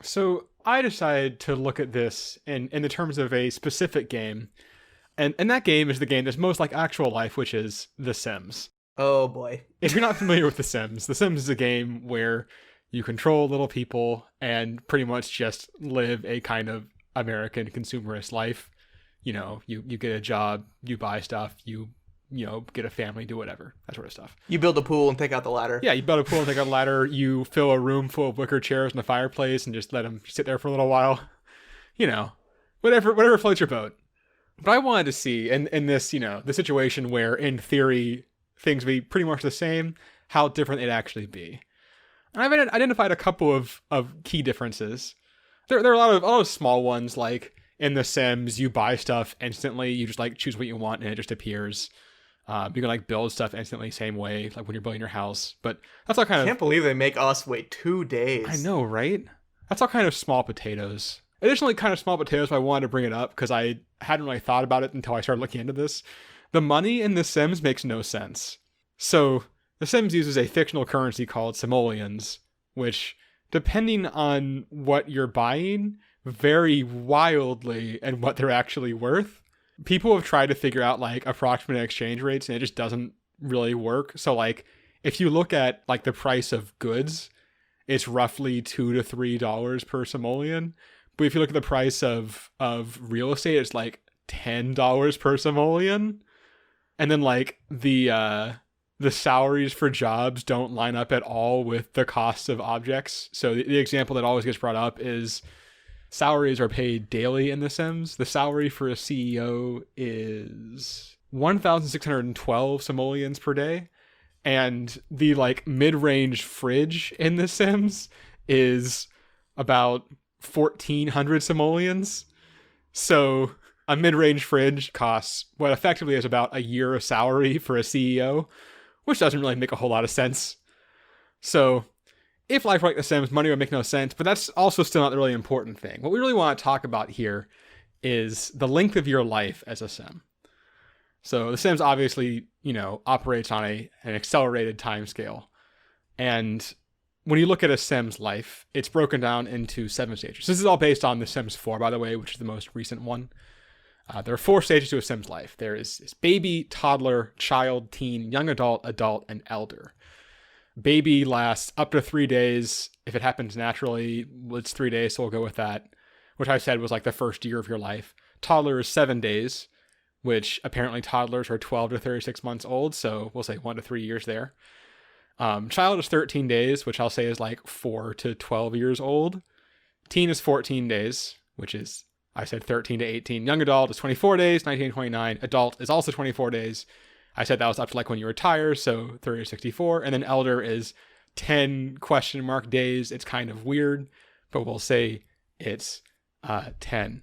So I decided to look at this in the terms of a specific game, and that game is the game that's most like actual life, which is The Sims. Oh boy. If you're not familiar with The Sims is a game where you control little people and pretty much just live a kind of American consumerist life. You get a job, you buy stuff, you get a family, do whatever, that sort of stuff. You build a pool and take out the ladder. Yeah, you build a pool and take out a ladder, you fill a room full of wicker chairs and a fireplace and just let them sit there for a little while. Whatever floats your boat. But I wanted to see in this, the situation where in theory things be pretty much the same, how different it'd actually be. And I've identified a couple of key differences. There are a lot of small ones, like in The Sims, you buy stuff instantly, you just like choose what you want and it just appears. You can like build stuff instantly, same way, like when you're building your house. But that's all kind of... I can't believe they make us wait 2 days. I know, right? That's all kind of small potatoes. Additionally, kind of small potatoes, but I wanted to bring it up because I hadn't really thought about it until I started looking into this. The money in The Sims makes no sense. So, The Sims uses a fictional currency called simoleons, which, depending on what you're buying, vary wildly in what they're actually worth. People have tried to figure out like approximate exchange rates and it just doesn't really work. So like if you look at like the price of goods, it's roughly $2 to $3 per simoleon. But if you look at the price of real estate, it's like $10 per simoleon. And then like the salaries for jobs don't line up at all with the costs of objects. So the example that always gets brought up is salaries are paid daily in The Sims. The salary for a CEO is 1,612 simoleons per day. And the like mid-range fridge in The Sims is about 1,400 simoleons. So a mid-range fridge costs what effectively is about a year of salary for a CEO, which doesn't really make a whole lot of sense. So if life were like The Sims, money would make no sense, but that's also still not the really important thing. What we really want to talk about here is the length of your life as a Sim. So The Sims obviously, operates on an accelerated time scale. And when you look at a Sim's life, it's broken down into 7 stages. This is all based on The Sims 4, by the way, which is the most recent one. There are 4 stages to a Sim's life. There is baby, toddler, child, teen, young adult, and elder. Baby lasts up to 3 days. If it happens naturally, it's 3 days, so we'll go with that, which I said was like the first year of your life. Toddler is 7 days, which apparently toddlers are 12 to 36 months old, so we'll say 1 to 3 years there. Child is 13 days, which I'll say is like 4 to 12 years old. Teen is 14 days, which is, I said 13 to 18. Young adult is 24 days, 19 to 29. Adult is also 24 days. I said that was up to like when you retire, so 30 to 64. And then elder is 10 ? Days. It's kind of weird, but we'll say it's 10.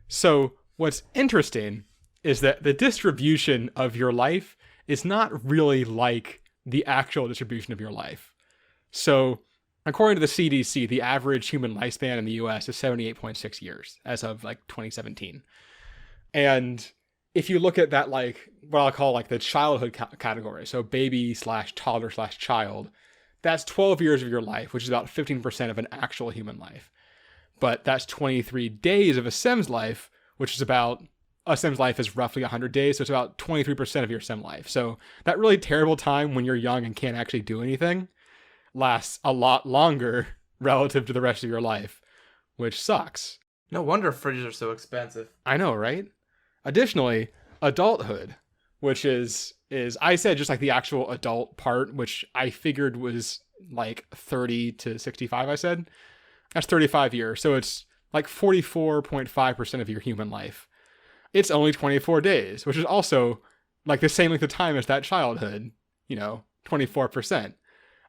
So what's interesting is that the distribution of your life is not really like the actual distribution of your life. So according to the CDC, the average human lifespan in the US is 78.6 years as of like 2017. And if you look at that, like what I'll call like the childhood category, so baby / toddler / child, that's 12 years of your life, which is about 15% of an actual human life. But that's 23 days of a Sim's life, which is about, a Sim's life is roughly 100 days, so it's about 23% of your Sim life. So that really terrible time when you're young and can't actually do anything lasts a lot longer relative to the rest of your life, which sucks. No wonder fridges are so expensive. I know, right? Additionally, adulthood, which is I said just like the actual adult part, which I figured was like 30 to 65, I said. That's 35 years. So it's like 44.5% of your human life. It's only 24 days, which is also like the same length of time as that childhood, 24%.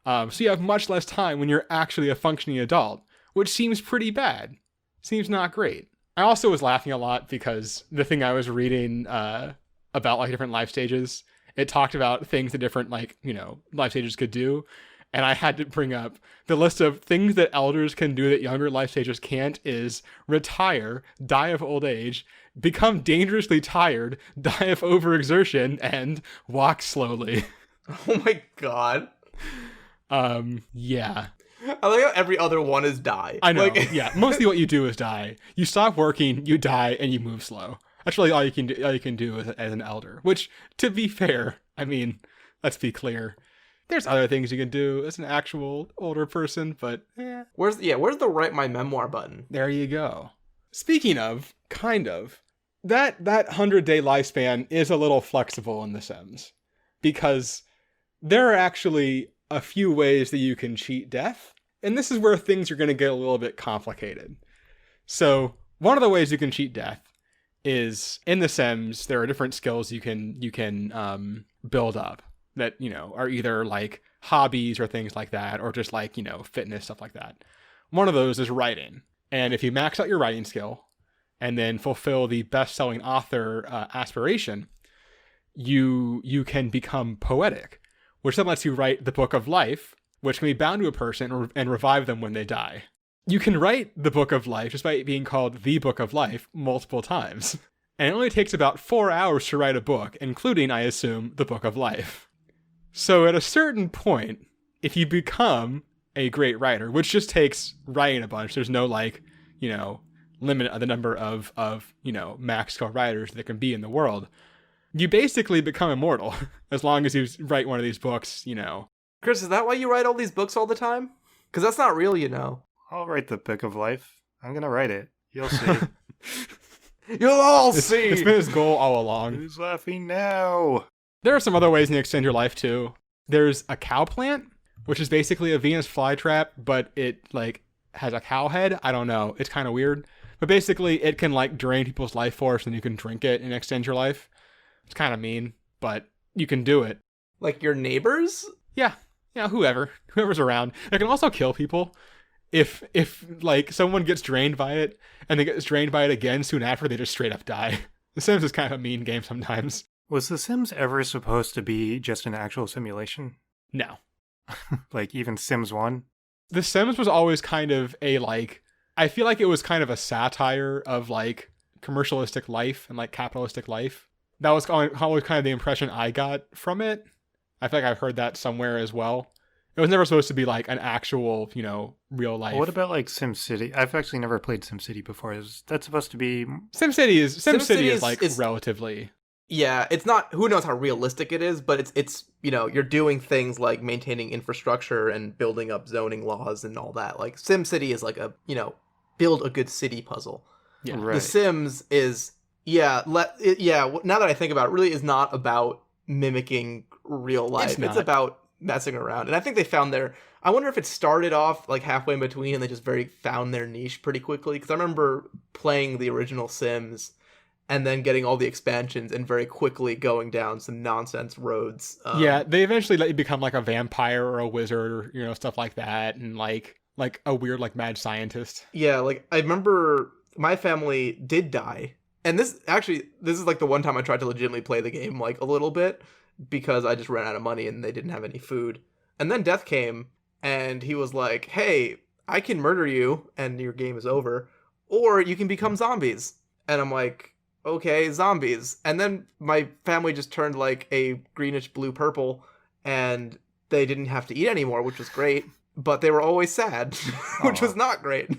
So you have much less time when you're actually a functioning adult, which seems pretty bad. Seems not great. I also was laughing a lot because the thing I was reading about like different life stages, it talked about things that different life stages could do. And I had to bring up the list of things that elders can do that younger life stagers can't is retire, die of old age, become dangerously tired, die of overexertion, and walk slowly. Oh my god. Yeah. I like how every other one is die. I know. Like, Yeah, mostly what you do is die. You stop working, you die, and you move slow. That's really all you can do. All you can do as an elder. Which, to be fair, I mean, let's be clear. There's other things you can do as an actual older person, but where's the write my memoir button? there you go. Speaking of, kind of, that 100-day lifespan is a little flexible in The Sims, because there are actually a few ways that you can cheat death, and this is where things are going to get a little bit complicated. So one of the ways you can cheat death is in The Sims. There are different skills you can build up that, you know, are either like hobbies or things like that, or just like, you know, fitness, stuff like that. One of those is writing. And if you max out your writing skill and then fulfill the best-selling author aspiration, you can become poetic, which then lets you write the book of life, which can be bound to a person and revive them when they die. You can write the book of life just by it being called the book of life multiple times. And it only takes about 4 hours to write a book, including, I assume, the book of life. So at a certain point, if you become a great writer, which just takes writing a bunch, there's no like, you know, limit of the number of you know, max skill writers that can be in the world, you basically become immortal as long as you write one of these books, you know. Chris, is that why you write all these books all the time? Because that's not real, you know. I'll write the book of life. I'm gonna write it. You'll see. You'll all see. It's been his goal all along. Who's laughing now? There are some other ways you can extend your life too. There's a cow plant, which is basically a Venus flytrap, but it like has a cow head. I don't know. It's kind of weird. But basically it can like drain people's life force and you can drink it and extend your life. It's kind of mean, but you can do it. Like your neighbors? Yeah, whoever's around. It can also kill people. If like someone gets drained by it and they get drained by it again soon after, they just straight up die. The Sims is kind of a mean game sometimes. Was The Sims ever supposed to be just an actual simulation? No. Like even Sims 1? The Sims was always kind of a like, I feel like it was kind of a satire of like commercialistic life and like capitalistic life. That was always kind of the impression I got from it. I feel like I've heard that somewhere as well. It was never supposed to be like an actual, you know, real life. What about like SimCity? I've actually never played SimCity before. Is that supposed to be... SimCity is like relatively... Yeah, it's not, who knows how realistic it is, but it's you know, you're doing things like maintaining infrastructure and building up zoning laws and all that. Like SimCity is like a, you know, build a good city puzzle. Yeah. Right. The Sims is, now that I think about it, really is not about mimicking real life. It's about messing around. And I think they found I wonder if it started off like halfway in between and they just found their niche pretty quickly. Because I remember playing the original Sims and then getting all the expansions and very quickly going down some nonsense roads. Yeah, they eventually let you become like a vampire or a wizard or, you know, stuff like that. And like a weird like mad scientist. Yeah, like I remember my family did die. And this is like the one time I tried to legitimately play the game like a little bit because I just ran out of money and they didn't have any food. And then death came and he was like, hey, I can murder you and your game is over, or you can become zombies. And I'm like, okay, zombies. And then my family just turned like a greenish blue purple and they didn't have to eat anymore, which was great, but they were always sad, which was not great.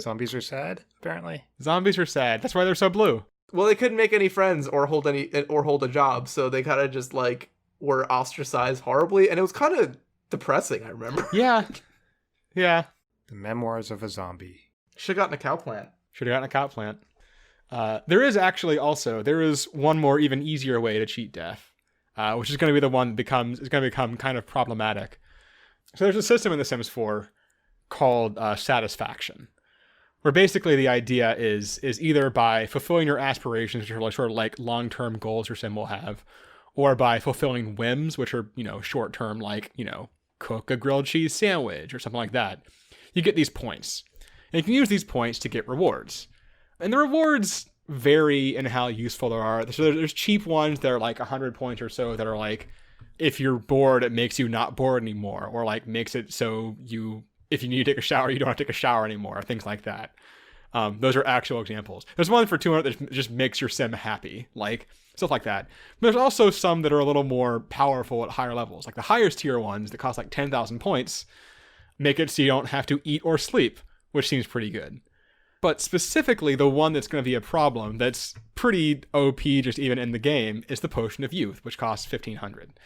Zombies are sad, apparently. Zombies are sad. That's why they're so blue. Well, they couldn't make any friends or hold a job, so they kind of just like were ostracized horribly, and it was kind of depressing, I remember. Yeah. Yeah. The Memoirs of a Zombie. Should have gotten a cow plant. Should have gotten a cow plant. There is one more even easier way to cheat death, which is going to be the one that is going to become kind of problematic. So there's a system in The Sims 4 called satisfaction, where basically the idea is either by fulfilling your aspirations, which are like sort of like long-term goals your sim will have, or by fulfilling whims, which are, you know, short-term, like, you know, cook a grilled cheese sandwich or something like that. You get these points. And you can use these points to get rewards. And the rewards vary in how useful they are. So there's cheap ones that are like 100 points or so that are like, if you're bored, it makes you not bored anymore, or like makes it so if you need to take a shower, you don't have to take a shower anymore, things like that. Those are actual examples. There's one for 200 that just makes your sim happy, like stuff like that. But there's also some that are a little more powerful at higher levels, like the highest tier ones that cost like 10,000 points. make it so you don't have to eat or sleep, which seems pretty good. But specifically, the one that's going to be a problem that's pretty OP just even in the game is the Potion of Youth, which costs 1,500.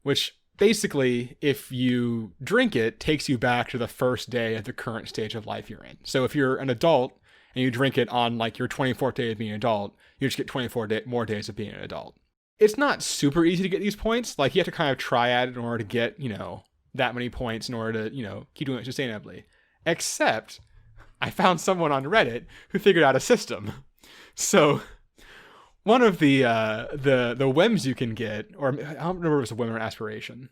Which basically, if you drink it, takes you back to the first day of the current stage of life you're in. So if you're an adult and you drink it on like your 24th day of being an adult, you just get 24 more days of being an adult. It's not super easy to get these points. Like, you have to kind of try at it in order to get, that many points in order to, keep doing it sustainably. Except, I found someone on Reddit who figured out a system. So, one of the WEMs you can get, or I don't remember if it was a WEM or an aspiration.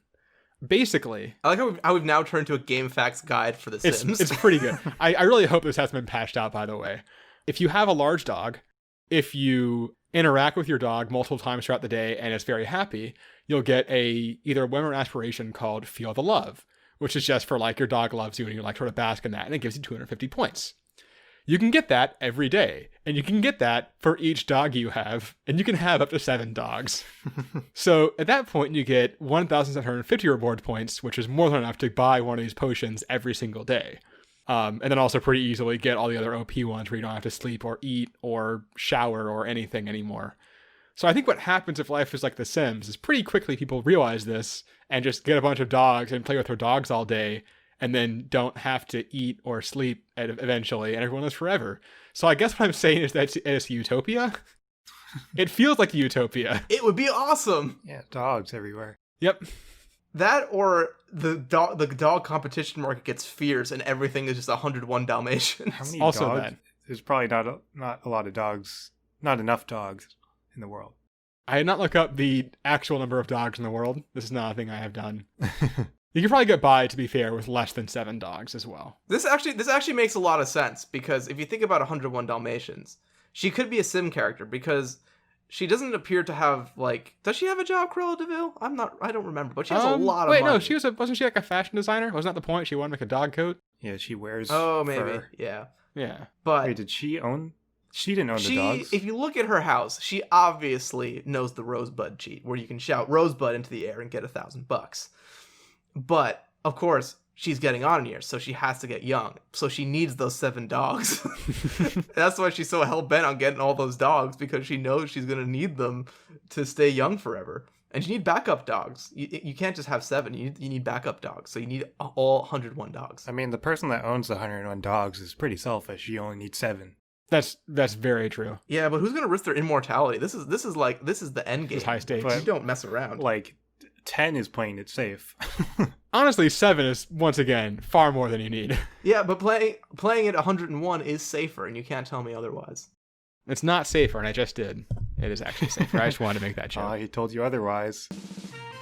Basically, I like how we've now turned to a game facts guide for The Sims. It's pretty good. I really hope this hasn't been patched out, by the way. If you have a large dog, if you interact with your dog multiple times throughout the day and it's very happy, you'll get either a WEM or an aspiration called Feel the Love, which is just for like your dog loves you and you like sort of bask in that, and it gives you 250 points. You can get that every day, and you can get that for each dog you have, and you can have up to 7 dogs. So at that point, you get 1,750 reward points, which is more than enough to buy one of these potions every single day. And then also pretty easily get all the other OP ones where you don't have to sleep or eat or shower or anything anymore. So I think what happens if life is like The Sims is pretty quickly people realize this and just get a bunch of dogs and play with their dogs all day, and then don't have to eat or sleep eventually, and everyone lives forever. So I guess what I'm saying is that it's utopia. It feels like a utopia. It would be awesome. Yeah, dogs everywhere. Yep. That or the dog competition market gets fierce and everything is just 101 Dalmatians. How many Also dogs? that. There's probably not a lot of dogs, not enough dogs in the world. I did not look up the actual number of dogs in the world. This is not a thing I have done. You can probably get by, to be fair, with less than 7 dogs as well. This actually makes a lot of sense, because if you think about 101 Dalmatians, she could be a sim character, because she doesn't appear to have, like, does she have a job, Cruella de Vil? I don't remember, but she has a lot of money. Wait, no, wasn't she like a fashion designer? Wasn't that the point? She wanted to make a dog coat? Yeah, she wears Oh, maybe. fur. Yeah. Yeah. But Wait, did she own? She didn't own the dogs. If you look at her house, she obviously knows the Rosebud cheat, where you can shout Rosebud into the air and get $1,000. But of course, she's getting on in years, so she has to get young. So she needs those 7 dogs. That's why she's so hell-bent on getting all those dogs, because she knows she's going to need them to stay young forever. And you need backup dogs. You can't just have 7. You need backup dogs. So you need all 101 dogs. I mean, the person that owns the 101 dogs is pretty selfish. You only need 7. That's very true. Yeah, but who's going to risk their immortality? This is the end game. It's high stakes. You don't mess around. Like, 10 is playing it safe. Honestly, 7 is, once again, far more than you need. Yeah, but playing at 101 is safer, and you can't tell me otherwise. It's not safer, and I just did. It is actually safer. I just wanted to make that joke. He told you otherwise.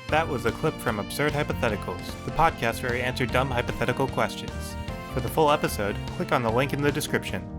That was a clip from Absurd Hypotheticals, the podcast where we answer dumb hypothetical questions. For the full episode, click on the link in the description.